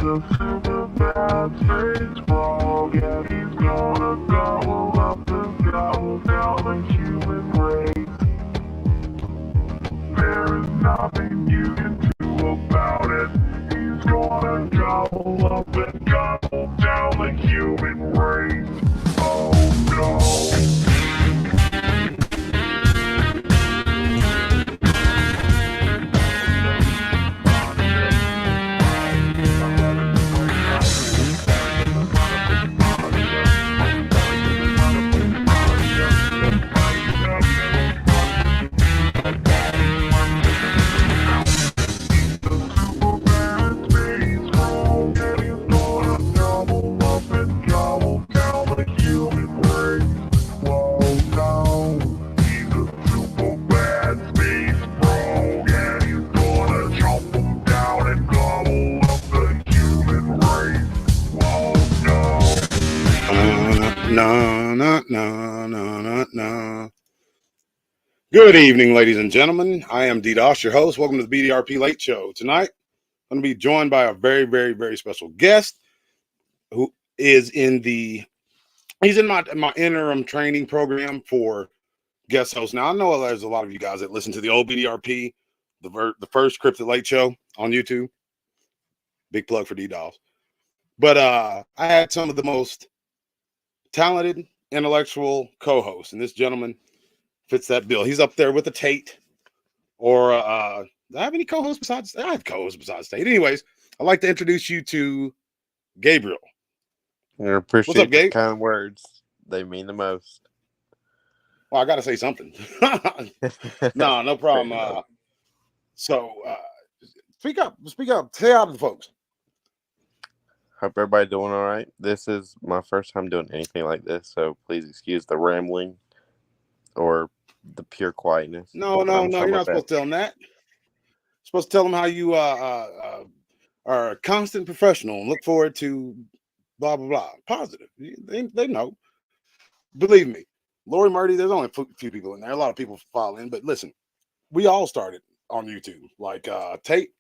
a super bad space frog, and he's gonna gobble up and gobble down the human race. There is nothing you can do about it. He's gonna gobble up and gobble down the human race. Oh no. No. Good evening, ladies and gentlemen. I am DDoS, your host. Welcome to the BDRP Late Show. Tonight, I'm going to be joined by a very, very, very special guest who is he's in my interim training program for guest host. Now, I know there's a lot of you guys that listen to the old BDRP, the first Cryptid Late Show on YouTube. Big plug for DDoS. But I had some of the most talented intellectual co-hosts, and this gentleman fits that bill. He's up there with the Tate, or do I have any co-hosts besides? I have co-hosts besides Tate. Anyways, I'd like to introduce you to Gabriel. I appreciate What's up, Gabe? kind words. They mean the most. Well, I got to say something. No problem. Speak up. Say out to the folks. Hope everybody doing all right. This is my first time doing anything like this, so please excuse the rambling or the pure quietness. No, you're not supposed to tell them that. You're supposed to tell them how you are a constant professional and look forward to blah, blah, blah. Positive. They know. Believe me, Lori Murdy, there's only a few people in there. A lot of people follow in, but listen, we all started on YouTube. Like Tate,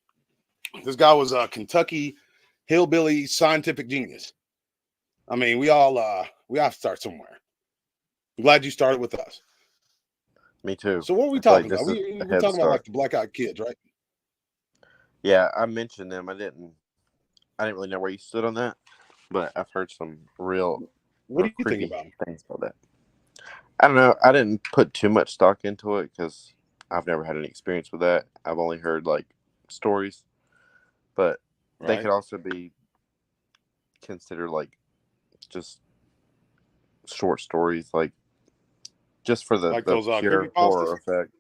this guy was a Kentucky hillbilly scientific genius. I mean, we have to start somewhere. I'm glad you started with us. Me too. So what are we talking about? We're talking about like the Black Eyed Kids, right? Yeah, I mentioned them. I didn't really know where you stood on that, but I've heard some real. What do you think about things about that? I don't know. I didn't put too much stock into it because I've never had any experience with that. I've only heard like stories, but they could also be considered like just short stories, like just for the those pure horror effect.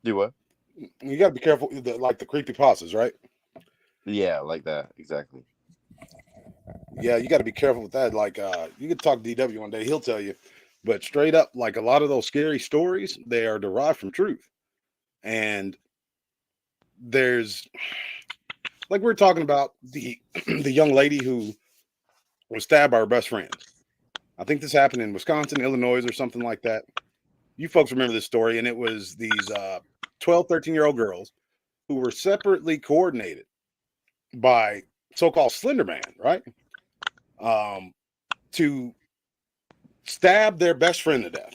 Do what? You got to be careful, like the creepypastas, right? Yeah, like that, exactly. Yeah, you got to be careful with that. Like, you could talk to DW one day; he'll tell you. But straight up, like a lot of those scary stories, they are derived from truth. And there's, like we're talking about the young lady who was stabbed by her best friend. I think this happened in Wisconsin, Illinois, or something like that. You folks remember this story, and it was these 12, 13-year-old girls who were separately coordinated by so-called Slenderman, right? To stab their best friend to death.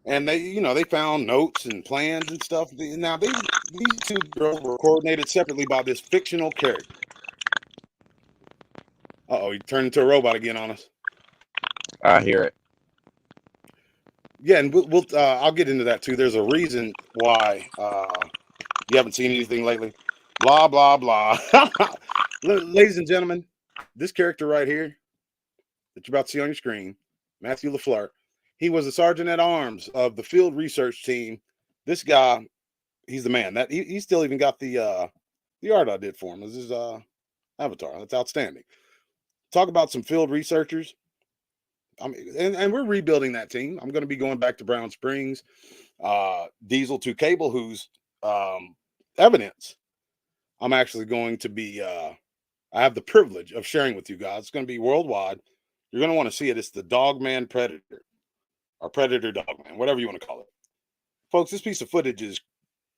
And they found notes and plans and stuff. Now, these two girls were coordinated separately by this fictional character. Uh-oh, he turned into a robot again on us. I hear it. Yeah, and I'll get into that too. There's a reason why you haven't seen anything lately. Blah, blah, blah. Ladies and gentlemen, this character right here that you're about to see on your screen, Matthew LaFleur, he was the sergeant at arms of the field research team. This guy, he's the man. That he still even got the art I did for him as his avatar. That's outstanding. Talk about some field researchers. I mean, and we're rebuilding that team. I'm going to be going back to Brown Springs, Diesel to Cable, whose evidence I'm actually going to be. I have the privilege of sharing with you guys. It's going to be worldwide. You're going to want to see it. It's the Dogman Predator, or Predator Dogman, whatever you want to call it. Folks, this piece of footage is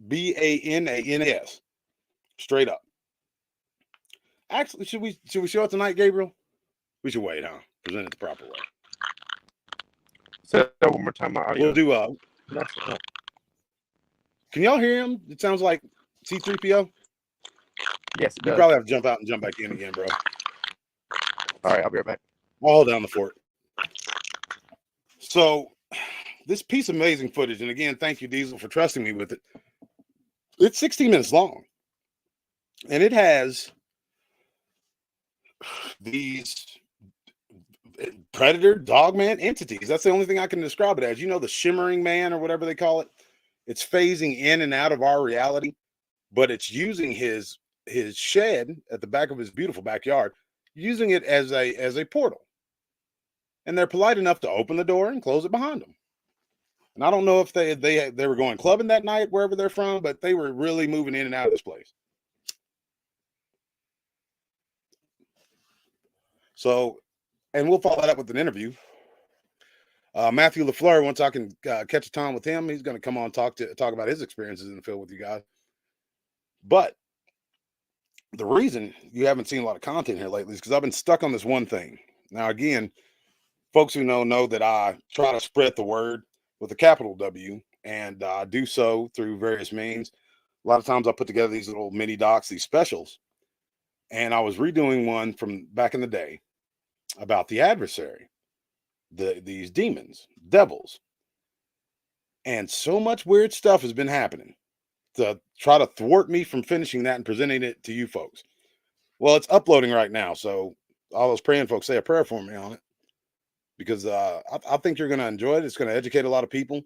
BANANS, straight up. Actually, should we show it tonight, Gabriel? We should wait, huh? Present it the proper way. Say that one more time. My audio. We'll do Can y'all hear him? It sounds like C3PO. Yes, it You does. probably have to jump out and jump back in again, bro. All right, I'll be right back. I'll hold down the fort. So, this piece of amazing footage, and again, thank you, Diesel, for trusting me with it. It's 16 minutes long, and it has these predator dogman entities. That's the only thing I can describe it as. You know, the shimmering man or whatever they call it. It's phasing in and out of our reality, but it's using his shed at the back of his beautiful backyard, using it as a portal. And they're polite enough to open the door and close it behind them. And I don't know if they were going clubbing that night wherever they're from, but they were really moving in and out of this place. So, and we'll follow that up with an interview. Matthew LaFleur, once I can catch a time with him, he's going to come on talk about his experiences in the field with you guys. But the reason you haven't seen a lot of content here lately is because I've been stuck on this one thing. Now, again, folks who know that I try to spread the word with a capital W, and I do so through various means. A lot of times I put together these little mini docs, these specials, and I was redoing one from back in the day about the adversary, these demons, devils, and so much weird stuff has been happening to try to thwart me from finishing that and presenting it to you folks. Well, it's uploading right now, so all those praying folks, say a prayer for me on it, because I think you're going to enjoy it. It's going to educate a lot of people,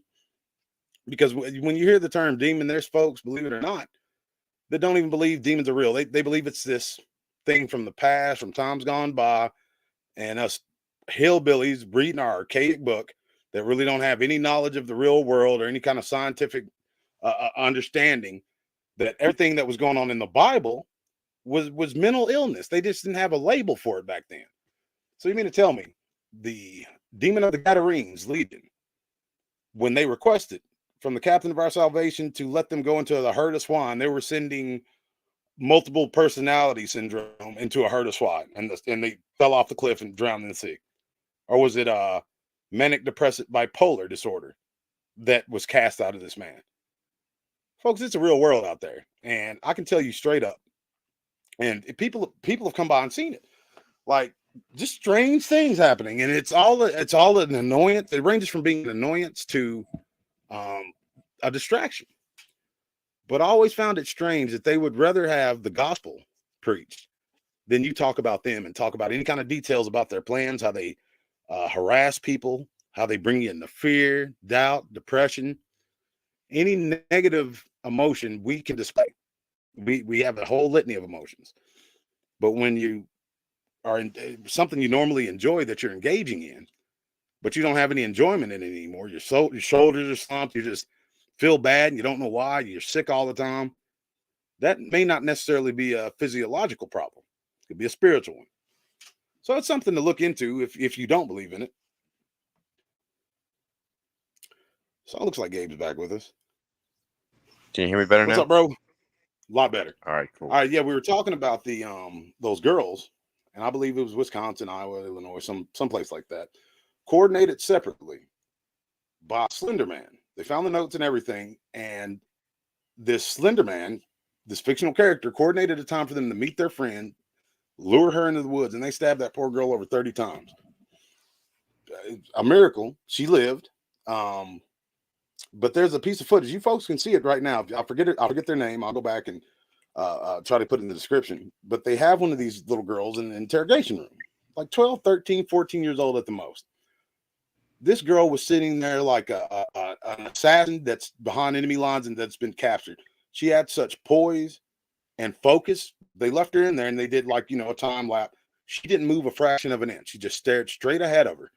because when you hear the term demon, there's folks, believe it or not, that don't even believe demons are real. They believe it's this thing from the past, from times gone by, and us hillbillies reading our archaic book that really don't have any knowledge of the real world or any kind of scientific understanding that everything that was going on in the Bible was mental illness. They just didn't have a label for it back then. So you mean to tell me the demon of the Gadarenes, Legion, when they requested from the captain of our salvation to let them go into the herd of swine, they were sending multiple personality syndrome into a herd of swine, and they fell off the cliff and drowned in the sea? Or was it manic depressive bipolar disorder that was cast out of this man? Folks, it's a real world out there, and I can tell you straight up, and people have come by and seen it, like just strange things happening, and it's all an annoyance. It ranges from being an annoyance to a distraction. But I always found it strange that they would rather have the gospel preached than you talk about them and talk about any kind of details about their plans, how they harass people, how they bring you into fear, doubt, depression, any negative emotion we can display. We have a whole litany of emotions. But when you are in something you normally enjoy that you're engaging in, but you don't have any enjoyment in it anymore, your shoulders are slumped, you just feel bad and you don't know why, you're sick all the time, that may not necessarily be a physiological problem. It could be a spiritual one. So it's something to look into if you don't believe in it. So it looks like Gabe's back with us. Can you hear me better What's now? up, bro? A lot better. All right, cool. All right, yeah, we were talking about the those girls, and I believe it was Wisconsin, Iowa, Illinois, someplace like that, coordinated separately by Slenderman. They found the notes and everything, and this Slenderman, this fictional character, coordinated a time for them to meet their friend, lure her into the woods, and they stabbed that poor girl over 30 times. A miracle. She lived. But there's a piece of footage. You folks can see it right now. I'll forget their name. I'll go back and try to put it in the description. But they have one of these little girls in an interrogation room, like 12, 13, 14 years old at the most. This girl was sitting there like an assassin that's behind enemy lines and that's been captured. She had such poise and focus. They left her in there and they did like, a time lapse. She didn't move a fraction of an inch. She just stared straight ahead of her.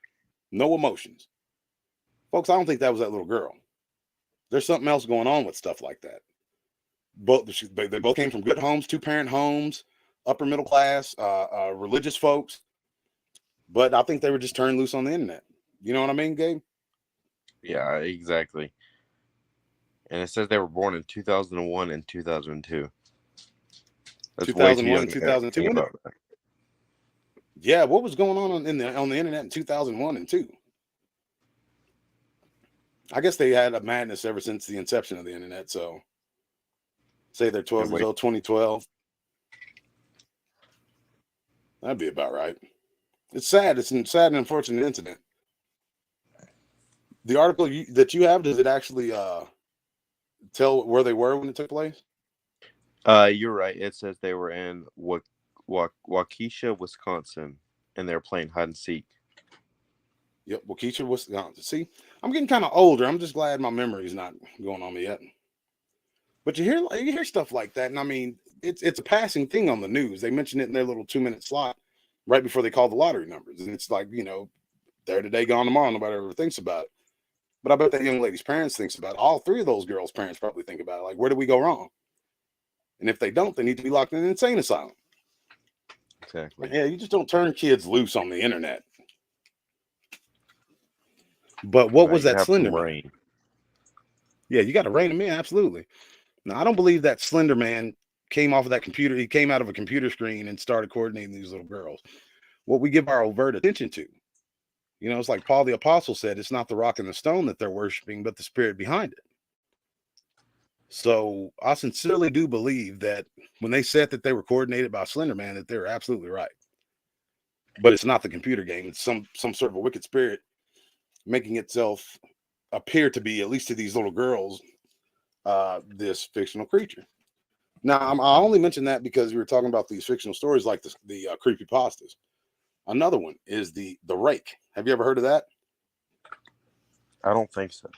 No emotions. Folks, I don't think that was that little girl. There's something else going on with stuff like that. They both came from good homes, 2-parent homes, upper middle class, religious folks. But I think they were just turned loose on the internet. You know what I mean, Gabe? Yeah, exactly. And it says they were born in 2001 and 2002. That's way too 2001 young and to have 2002. anything about that. Yeah, what was going on the internet in 2001 and 2? I guess they had a madness ever since the inception of the internet. So say they're 12 years old, 2012. That'd be about right. It's sad. It's a sad and unfortunate incident. The article that you have, does it actually tell where they were when it took place? You're right. It says they were in Waukesha, Wisconsin, and they were playing hide and seek. Yep, Waukesha, Wisconsin. See, I'm getting kind of older. I'm just glad my memory's not going on me yet. But you hear stuff like that, and I mean, it's a passing thing on the news. They mention it in their little 2-minute slot right before they call the lottery numbers, and it's like, they're today, gone tomorrow. Nobody ever thinks about it. But I bet that young lady's parents thinks about it. All three of those girls' parents probably think about it. Like, where did we go wrong? And if they don't, they need to be locked in an insane asylum. Exactly. Yeah, you just don't turn kids loose on the internet. But what was that Slenderman? Yeah, you got to rein him in, absolutely. Now, I don't believe that Slenderman came off of that computer. He came out of a computer screen and started coordinating these little girls. What we give our overt attention to, it's like Paul the Apostle said, it's not the rock and the stone that they're worshiping, but the spirit behind it. So I sincerely do believe that when they said that they were coordinated by Slenderman, that they're absolutely right. But it's not the computer game. It's some sort of a wicked spirit making itself appear to be, at least to these little girls, this fictional creature. Now, I only mention that because we were talking about these fictional stories like the creepypastas. Another one is the rake. Have you ever heard of that? I don't think so.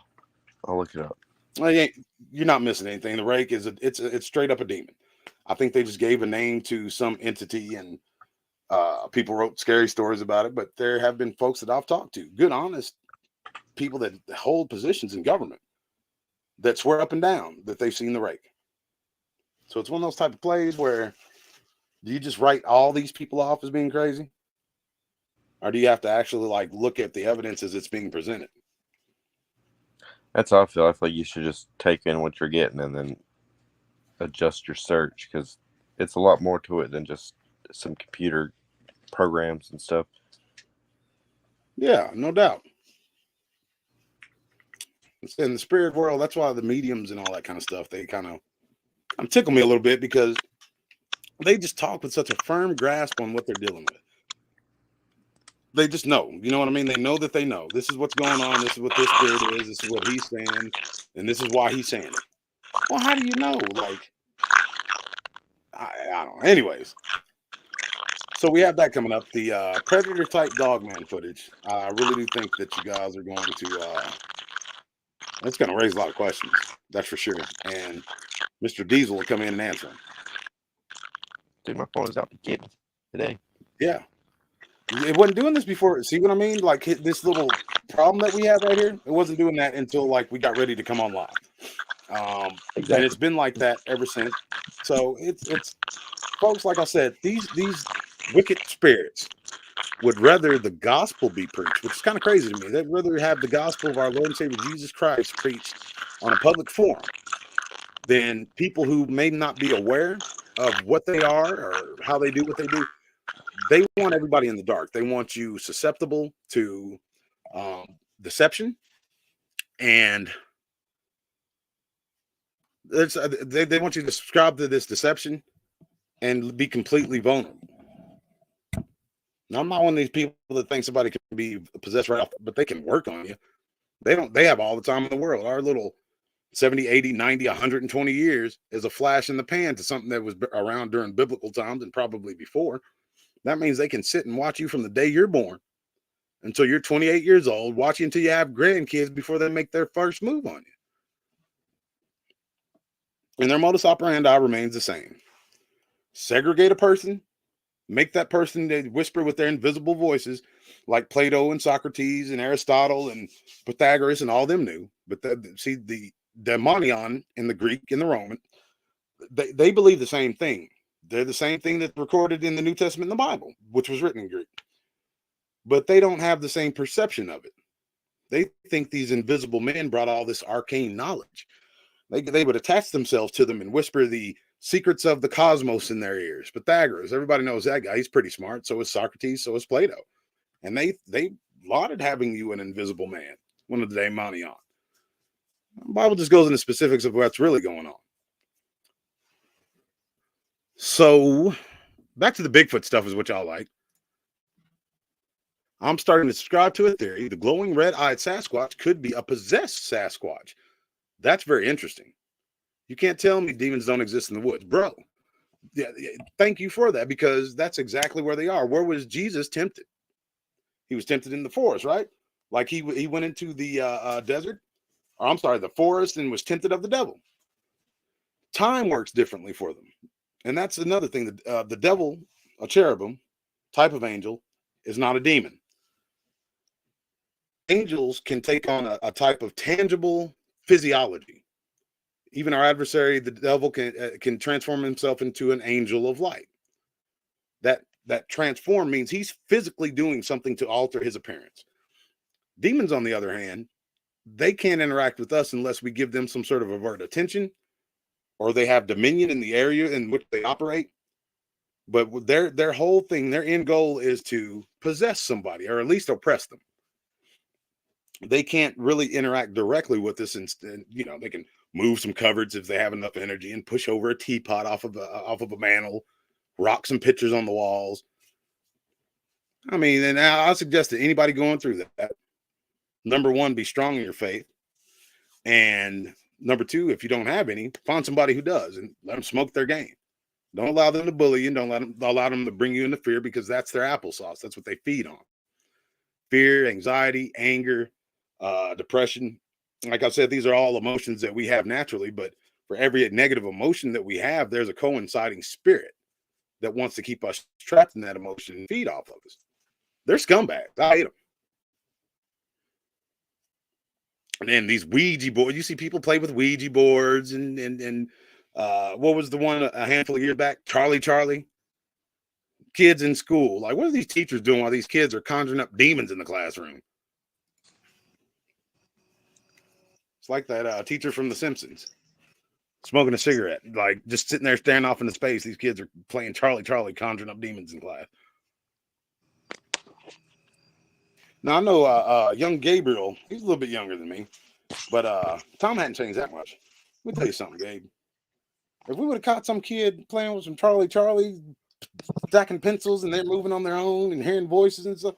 I'll look it up. Well, you're not missing anything. The rake is it's straight up a demon. I think they just gave a name to some entity, and people wrote scary stories about it. But there have been folks that I've talked to, good, honest people that hold positions in government, that swear up and down that they've seen the rake. So it's one of those type of plays where, do you just write all these people off as being crazy? Or do you have to actually look at the evidence as it's being presented? That's how I feel. I feel like you should just take in what you're getting and then adjust your search, because it's a lot more to it than just some computer programs and stuff. Yeah, no doubt. In the spirit world, that's why the mediums and all that kind of stuff, they kind of tickle me a little bit, because they just talk with such a firm grasp on what they're dealing with. They just know, you know what I mean? They know that they know. This is what's going on. This is what this spirit is. This is what he's saying. And this is why he's saying it. Well, how do you know? I don't know. Anyways. So we have that coming up. The Predator type Dogman footage. I really do think that you guys are going to, it's going to raise a lot of questions. That's for sure. And Mr. Diesel will come in and answer them. Dude, my phone is out to get today. Yeah. It wasn't doing this before. See what I mean? Like this little problem that we have right here, it wasn't doing that until we got ready to come on live. Exactly. And it's been like that ever since. So it's folks, like I said, these wicked spirits would rather the gospel be preached, which is kind of crazy to me. They'd rather have the gospel of our Lord and Savior Jesus Christ preached on a public forum than people who may not be aware of what they are or how they do what they do. They want everybody in the dark. They want you susceptible to deception, and they want you to subscribe to this deception and be completely vulnerable. Now, I'm not one of these people that think somebody can be possessed right off, but they can work on you. They have all the time in the world. Our little 70, 80, 90, 120 years is a flash in the pan to something that was around during biblical times and probably before. That means they can sit and watch you from the day you're born until you're 28 years old, watch you until you have grandkids before they make their first move on you. And their modus operandi remains the same. Segregate a person, make that person, they whisper with their invisible voices, like Plato and Socrates and Aristotle and Pythagoras and all them knew. But the daemonion in the Greek and the Roman, they believe the same thing. They're the same thing that's recorded in the New Testament in the Bible, which was written in Greek. But they don't have the same perception of it. They think these invisible men brought all this arcane knowledge. They would attach themselves to them and whisper the secrets of the cosmos in their ears. Pythagoras, everybody knows that guy. He's pretty smart. So is Socrates. So is Plato. And they lauded having you an invisible man, one of the daimonion. The Bible just goes into specifics of what's really going on. So back to the Bigfoot stuff is what y'all like. I'm starting to subscribe to a theory. The glowing red-eyed Sasquatch could be a possessed Sasquatch. That's very interesting. You can't tell me demons don't exist in the woods, bro. Yeah, thank you for that, because that's exactly where they are. Where was Jesus tempted? He was tempted in the forest, right? Like he went into the desert, or I'm sorry, the forest, and was tempted of the devil. Time works differently for them. And that's another thing. The devil, a cherubim, type of angel, is not a demon. Angels can take on a type of tangible physiology. Even our adversary, the devil, can transform himself into an angel of light. That transform means he's physically doing something to alter his appearance. Demons, on the other hand, they can't interact with us unless we give them some sort of avert attention, or they have dominion in the area in which they operate. But their whole thing, their end goal is to possess somebody, or at least oppress them. They can't really interact directly with us, and they can move some cupboards if they have enough energy, and push over a teapot off of a mantle, rock some pictures on the walls. I mean, and I suggest that anybody going through that, number one, be strong in your faith, and number two, if you don't have any, find somebody who does, and let them smoke their game. Don't allow them to bully you. Don't allow them to bring you into fear, because that's their applesauce. That's what they feed on. Fear, anxiety, anger, depression. Like I said, these are all emotions that we have naturally, but for every negative emotion that we have, there's a coinciding spirit that wants to keep us trapped in that emotion and feed off of us. They're scumbags. I hate them. And then these Ouija boards, you see people play with Ouija boards and what was the one a handful of years back? Charlie. Kids in school. Like, what are these teachers doing while these kids are conjuring up demons in the classroom? It's like that teacher from The Simpsons, smoking a cigarette, like just sitting there staring off into space. These kids are playing Charlie, conjuring up demons in class. Now, I know young Gabriel, he's a little bit younger than me, but Tom hadn't changed that much. Let me tell you something, Gabe. If we would have caught some kid playing with some Charlie, stacking pencils, and they're moving on their own and hearing voices and stuff,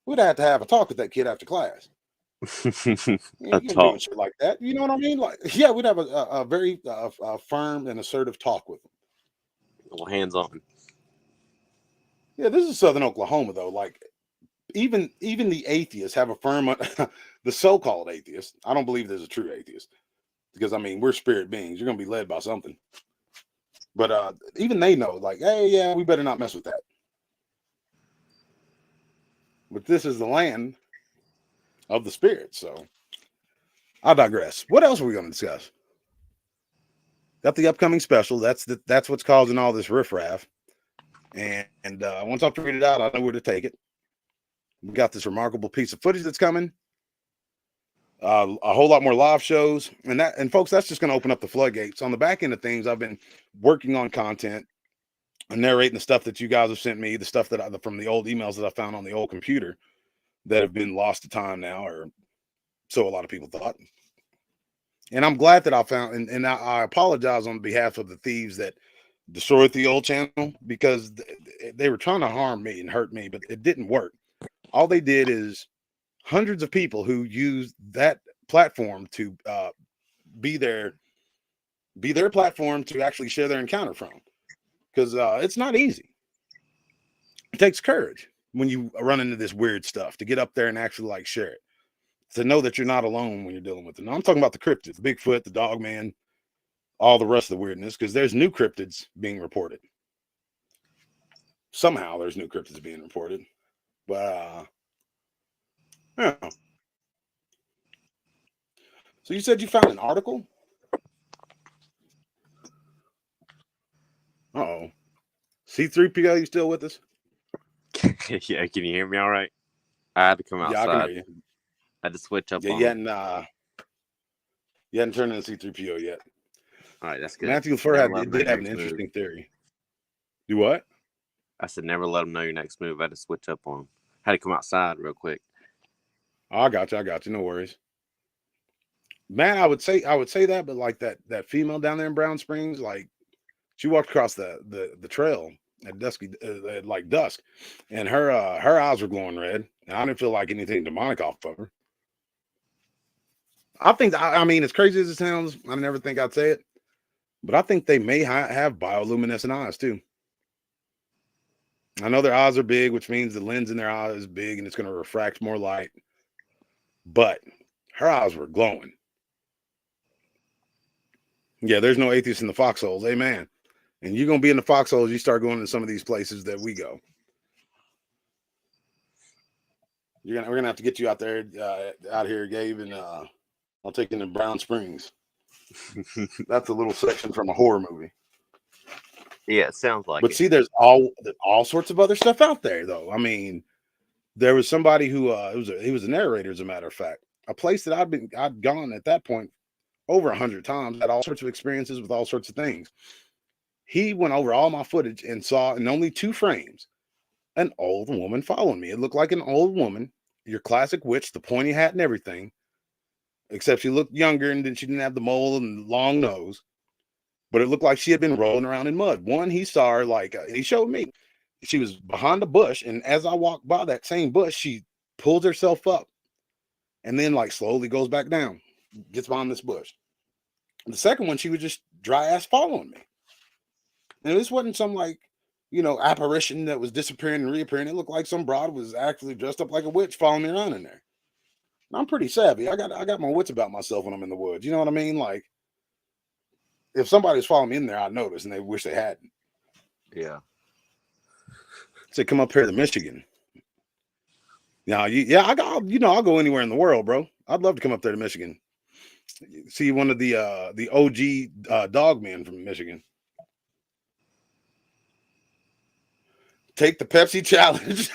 we'd have to have a talk with that kid after class. You can't do shit like that. You know what I mean? Like, yeah, we'd have a very firm and assertive talk with them. Well, hands on. Yeah, this is Southern Oklahoma, though. Like, even the atheists have a firm. The so-called atheists. I don't believe there's a true atheist, because I mean, we're spirit beings. You're gonna be led by something. But even they know, like, hey, yeah, we better not mess with that. But this is the land of the spirits, so I digress. What else are we going to discuss? Got the upcoming special. That's what's causing all this riffraff. And once I figured it out, I know where to take it. We got this remarkable piece of footage that's coming. A whole lot more live shows, and folks, that's just going to open up the floodgates. On the back end of things, I've been working on content and narrating the stuff that you guys have sent me, the stuff that from the old emails that I found on the old computer that have been lost to time now, or so a lot of people thought. And I'm glad that I found, and I apologize on behalf of the thieves that destroyed the old channel, because they were trying to harm me and hurt me, but it didn't work. All they did is hundreds of people who used that platform to be their platform to actually share their encounter from, because it's not easy. It takes courage when you run into this weird stuff to get up there and actually like share it, to know that you're not alone when you're dealing with it. Now, I'm talking about the cryptids, the Bigfoot, the Dogman, all the rest of the weirdness, because there's new cryptids being reported. Somehow there's new cryptids being reported. But yeah. So you said you found an article? Uh-oh. C3PO, you still with us? Yeah, can you hear me all right? I had to come outside. Yeah, I can hear you. I had to switch up Yeah, on you hadn't turned into C3PO yet. All right, that's good. Matthew LaFleur did have an interesting theory. Do what? I said never let them know your next move. I had to switch up on them. Had to come outside real quick. Oh, I got you. No worries. Man, I would say that, but like that female down there in Brown Springs, like she walked across the trail at at like dusk, and her eyes were glowing red, and I didn't feel like anything demonic off of her. I mean, as crazy as it sounds, I never think I'd say it, but I think they may have bioluminescent eyes too. I know their eyes are big, which means the lens in their eye is big and it's going to refract more light. But her eyes were glowing. Yeah, there's no atheists in the foxholes. Amen. And you're going to be in the foxholes, you start going to some of these places that we go. We're going to have to get you out there, out here, Gabe, and I'll take you to Brown Springs. That's a little section from a horror movie. Yeah, it sounds like but it. See, there's all sorts of other stuff out there, though. I mean, there was somebody who he was a narrator, as a matter of fact. A place that I'd gone at that point over 100 times, had all sorts of experiences with all sorts of things. He went over all my footage and saw in only 2 frames an old woman following me. It looked like an old woman, your classic witch, the pointy hat and everything, except she looked younger and then she didn't have the mole and the long nose. But it looked like she had been rolling around in mud. He saw her he showed me. She was behind a bush, and as I walked by that same bush, she pulls herself up and then slowly goes back down, gets behind this bush. The second one, she was just dry ass following me. And this wasn't some apparition that was disappearing and reappearing. It looked like some broad was actually dressed up like a witch following me around in there. And I'm pretty savvy. I got my wits about myself when I'm in the woods. You know what I mean? Like, if somebody's following me in there, I notice, and they wish they hadn't. Yeah. Say, come up here to Michigan. Now, I'll go anywhere in the world, bro. I'd love to come up there to Michigan. See one of the OG Dogman from Michigan. Take the Pepsi challenge.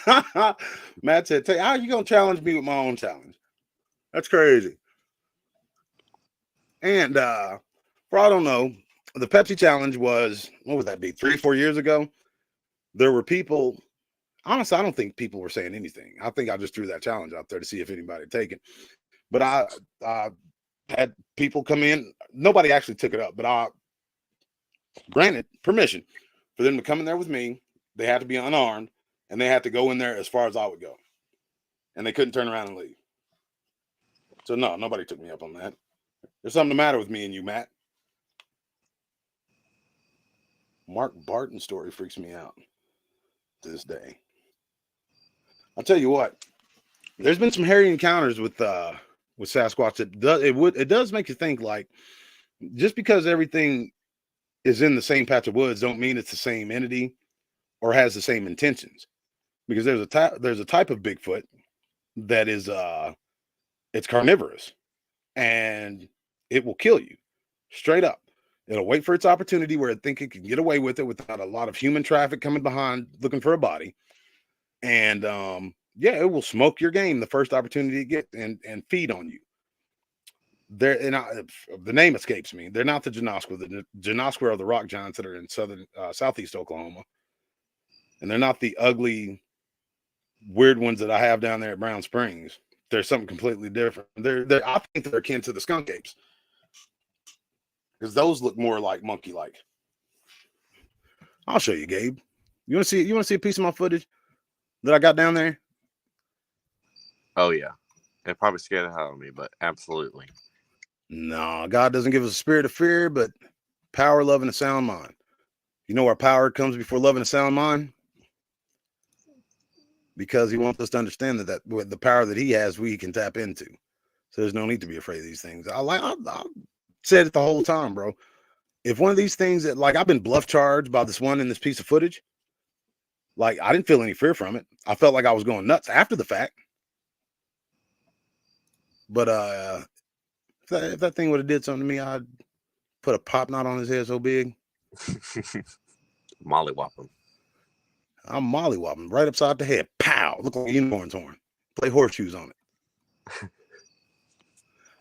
Matt said, how are you going to challenge me with my own challenge? That's crazy. And for I don't know, the Pepsi challenge was, what would that be, 3-4 years ago? There were people, honestly, I don't think people were saying anything. I think I just threw that challenge out there to see if anybody had taken. But I had people come in. Nobody actually took it up, but I granted permission for them to come in there with me. They had to be unarmed, and they had to go in there as far as I would go. And they couldn't turn around and leave. So no, nobody took me up on that. There's something the matter with me and you, Matt. Mark Barton's story freaks me out to this day. I'll tell you what, there's been some hairy encounters with Sasquatch. It does make you think, like, just because everything is in the same patch of woods don't mean it's the same entity or has the same intentions. Because there's a type of Bigfoot that is it's carnivorous, and it will kill you straight up. It'll wait for its opportunity where it think it can get away with it without a lot of human traffic coming behind looking for a body. And it will smoke your game the first opportunity it gets and feed on you. The name escapes me. They're not the Janoskwa. The Janoskwa are the rock giants that are in southeast Oklahoma. And they're not the ugly, weird ones that I have down there at Brown Springs. They're something completely different. I think they're akin to the skunk apes, because those look more like monkey-like. I'll show you, Gabe. You want to see a piece of my footage that I got down there? Oh yeah, it probably scared the hell out of me, but absolutely. No, God doesn't give us a spirit of fear, but power, love, and a sound mind. You know where power comes before love and a sound mind? Because he wants us to understand that with the power that he has, we can tap into. So there's no need to be afraid of these things. I said it the whole time, bro. If one of these things that, like, I've been bluff charged by this one in this piece of footage, like, I didn't feel any fear from it. I felt like I was going nuts after the fact. But if that thing would have did something to me, I'd put a pop knot on his head so big. Mollywop him. I'm mollywhopping right upside the head. Pow! Look like a unicorn's horn. Play horseshoes on it.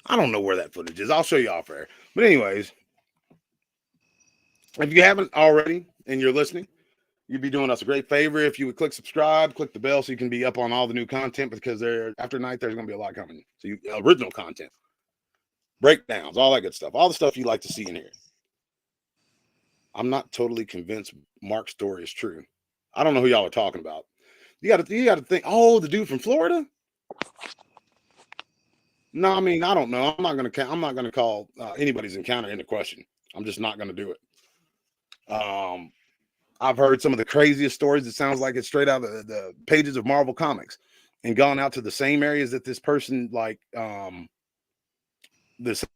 I don't know where that footage is. I'll show you off air. But anyways, If you haven't already and you're listening, you'd be doing us a great favor if you would click subscribe, click the bell so you can be up on all the new content, because after night there's going to be a lot coming. So original content, breakdowns, all that good stuff, all the stuff you like to see in here. I'm not totally convinced Mark's story is true. I don't know who y'all are talking about. You got to think. Oh, the dude from Florida. No, I mean, I don't know. I'm not gonna call anybody's encounter into question. I'm just not gonna do it. I've heard some of the craziest stories. It sounds like it's straight out of the pages of Marvel Comics, and gone out to the same areas that this person, like, the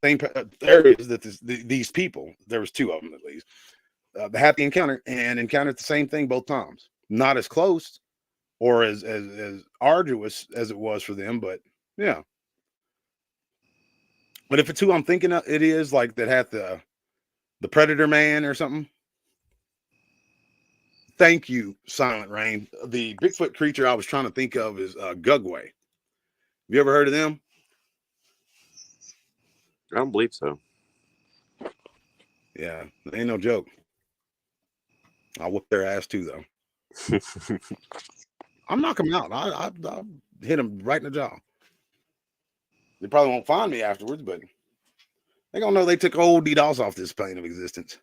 same areas that these people. There was two of them at least. Had the encounter and encountered the same thing both times. Not as close or as arduous as it was for them, but yeah. But if it's who I'm thinking of, it is, like, that had the Predator Man or something. Thank you, Silent Rain. The Bigfoot creature I was trying to think of is Gugway. Have you ever heard of them? I don't believe so. Yeah, they ain't no joke. I'll whoop their ass too, though. I'm knock them out. I hit them right in the jaw. They probably won't find me afterwards, but they gonna know they took old DDoS off this plane of existence.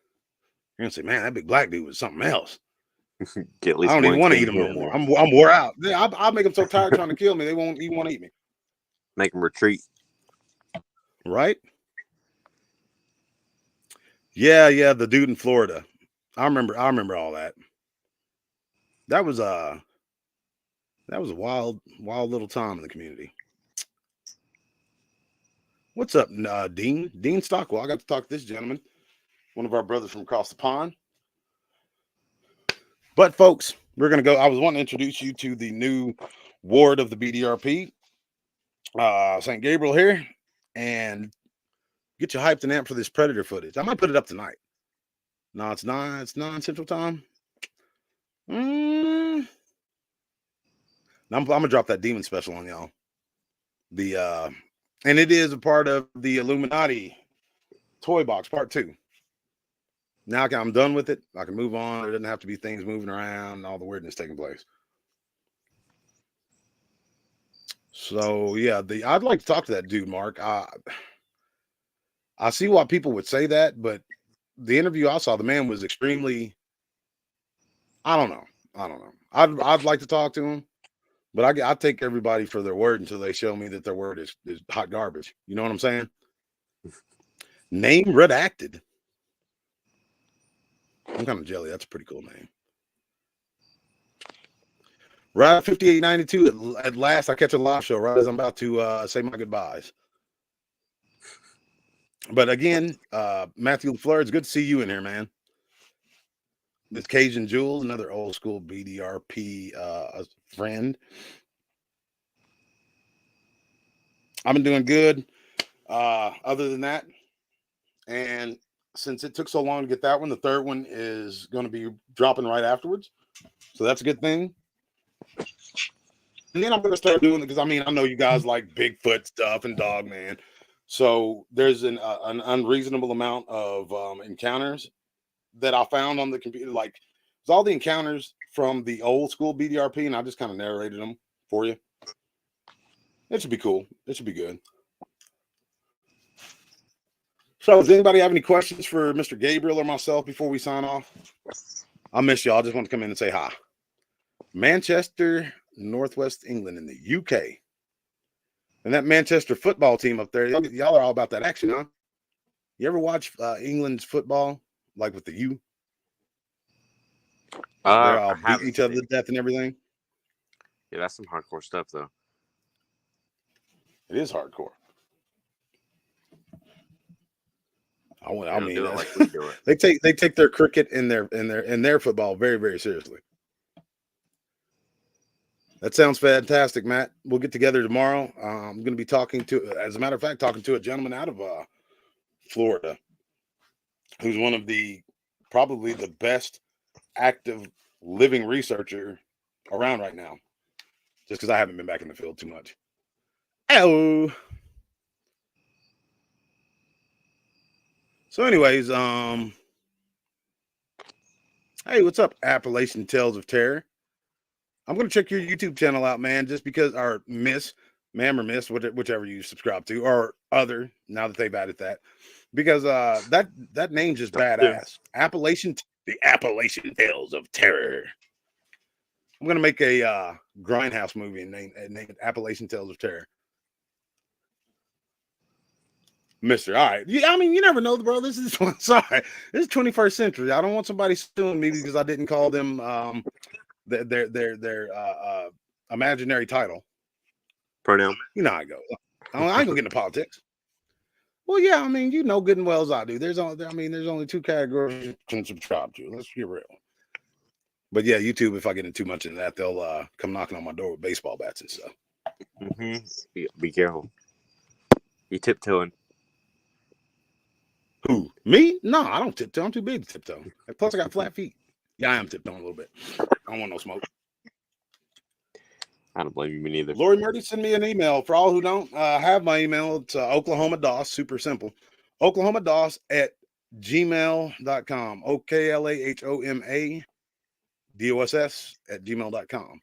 You're gonna say, man, that big black dude was something else. Get at least I don't even want to eat them no more. I'm wore out. I'll make them so tired trying to kill me, they won't even want to eat me. Make them retreat. Right? Yeah, the dude in Florida. I remember all that. That was a wild little time in the community. What's up, Dean Stockwell? I got to talk to this gentleman, one of our brothers from across the pond. But folks, we're gonna go. I was wanting to introduce you to the new ward of the BDRP, St. Gabriel here, and get you hyped and amped for this Predator footage. I might put it up tonight. No, it's 9 Central Time. I'm gonna drop that demon special on y'all. And it is a part of the Illuminati Toy Box Part 2. Now I'm done with it. I can move on. There doesn't have to be things moving around and all the weirdness taking place. So yeah, I'd like to talk to that dude, Mark. I see why people would say that, but the interview I saw, the man was extremely. I don't know. I'd like to talk to him, but I take everybody for their word until they show me that their word is hot garbage. You know what I'm saying? Name redacted. I'm kind of jelly. That's a pretty cool name. Right at 5892. At last, I catch a live show right as I'm about to say my goodbyes. But again, Matthew LaFleur, it's good to see you in here, man. This Cajun Jules, another old school BDRP friend. I've been doing good. Other than that, and since it took so long to get that one, the third one is going to be dropping right afterwards. So that's a good thing. And then I'm going to start doing it because, I mean, I know you guys like Bigfoot stuff and Dogman. So there's an unreasonable amount of encounters that I found on the computer. Like, it's all the encounters from the old school BDRP, and I just kind of narrated them for you. It should be cool. It should be good. So does anybody have any questions for Mr. Gabriel or myself before we sign off? I miss y'all. I just want to come in and say hi. Manchester, Northwest England in the UK. And that Manchester football team up there, y'all are all about that action, huh? You ever watch England's football, like with the U? They're all beating each other to death and everything. Yeah, that's some hardcore stuff, though. It is hardcore. I mean, like we do it. they take their cricket and their football very, very seriously. That sounds fantastic, Matt. We'll get together tomorrow. I'm going to be talking to a gentleman out of Florida, who's one of probably the best active living researcher around right now. Just because I haven't been back in the field too much. Hello. So anyways, Hey, what's up, Appalachian Tales of Terror? I'm going to check your YouTube channel out, man, just because, or miss, ma'am or miss, whichever you subscribe to, or other, now that they've added that, because that name's just badass. The Appalachian Tales of Terror. I'm going to make a Grindhouse movie and name it Appalachian Tales of Terror. Mister, all right. Yeah, I mean, you never know, bro. This is 21st century. I don't want somebody suing me because I didn't call them their imaginary title. Pronoun. You know how I go. I ain't gonna get into politics. Well, yeah, I mean, you know good and well as I do. There's only two categories you can subscribe to. Let's be real. But yeah, YouTube, if I get into too much into that, they'll come knocking on my door with baseball bats and stuff. Mm-hmm. Be careful. You tiptoeing. Who? Me? No, I don't tiptoe. I'm too big to tiptoe. Plus, I got flat feet. Yeah, I am tiptoeing a little bit. I don't want no smoke. I don't blame you, me neither. Lori Murdy, send me an email. For all who don't have my email, it's Oklahoma DOS, super simple. Oklahoma DOS at gmail.com. OKLAHOMA DOSS at gmail.com.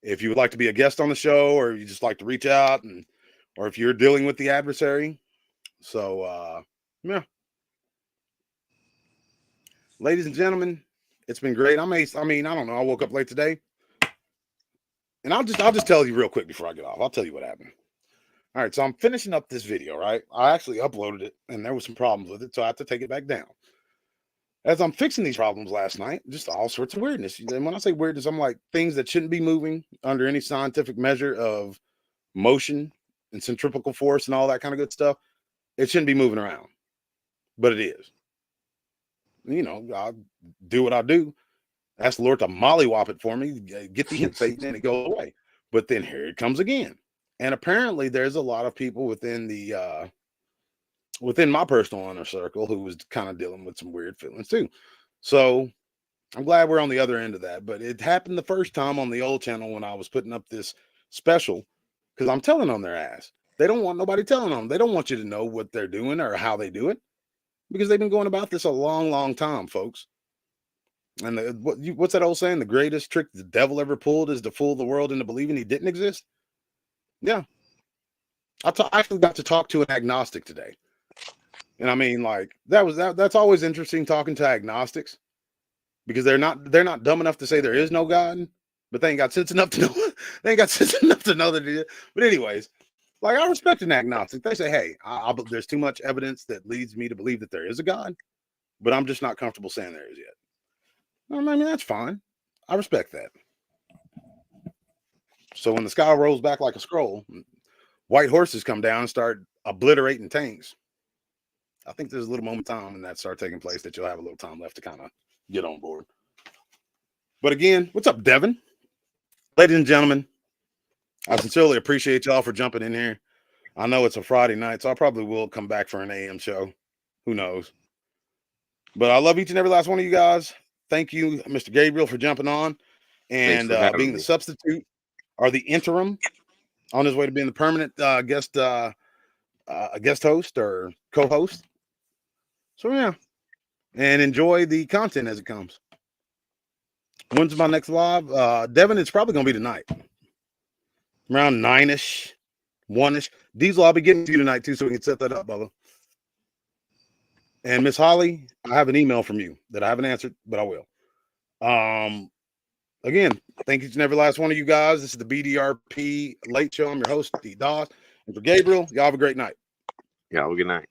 If you would like to be a guest on the show, or you just like to reach out, or if you're dealing with the adversary. So, yeah. Ladies and gentlemen, it's been great. I don't know. I woke up late today. And I'll just tell you real quick before I get off. I'll tell you what happened. All right, so I'm finishing up this video, right? I actually uploaded it, and there was some problems with it, so I have to take it back down. As I'm fixing these problems last night, just all sorts of weirdness. And when I say weirdness, I'm like things that shouldn't be moving under any scientific measure of motion and centrifugal force and all that kind of good stuff. It shouldn't be moving around, but it is. You know, I'll do what I do. Ask the Lord to mollywop it for me, get the hint Satan, and it goes away. But then here it comes again. And apparently there's a lot of people within the within my personal inner circle who was kind of dealing with some weird feelings too. So I'm glad we're on the other end of that. But it happened the first time on the old channel when I was putting up this special, because I'm telling on their ass. They don't want nobody telling them. They don't want you to know what they're doing or how they do it, because they've been going about this a long, long time, folks. And what's that old saying? The greatest trick the devil ever pulled is to fool the world into believing he didn't exist. Yeah. I actually got to talk to an agnostic today. And I mean, like, that's always interesting, talking to agnostics, because they're not dumb enough to say there is no God, but they ain't got sense enough to know that it is. But anyways, like, I respect an agnostic. They say, hey, there's too much evidence that leads me to believe that there is a God, but I'm just not comfortable saying there is yet. I mean, that's fine. I respect that. So when the sky rolls back like a scroll, white horses come down and start obliterating tanks, I think there's a little moment of time when that starts taking place that you'll have a little time left to kind of get on board. But again, what's up, Devin? Ladies and gentlemen, I sincerely appreciate y'all for jumping in here. I know it's a Friday night, so I probably will come back for an AM show. Who knows? But I love each and every last one of you guys. Thank you, Mr. Gabriel, for jumping on and being the substitute or the interim on his way to being the permanent guest host or co-host. So yeah, and enjoy the content as it comes. When's my next live? Devin, it's probably gonna be tonight, around 9ish, 1ish. Diesel, I'll be getting to you tonight too, so we can set that up, Bubba. And Miss Holly, I have an email from you that I haven't answered, but I will. Again, thank each and every last one of you guys. This is the BDRP Late Show. I'm your host, D. Dawes. And for Gabriel, y'all have a great night. Yeah, have a good night.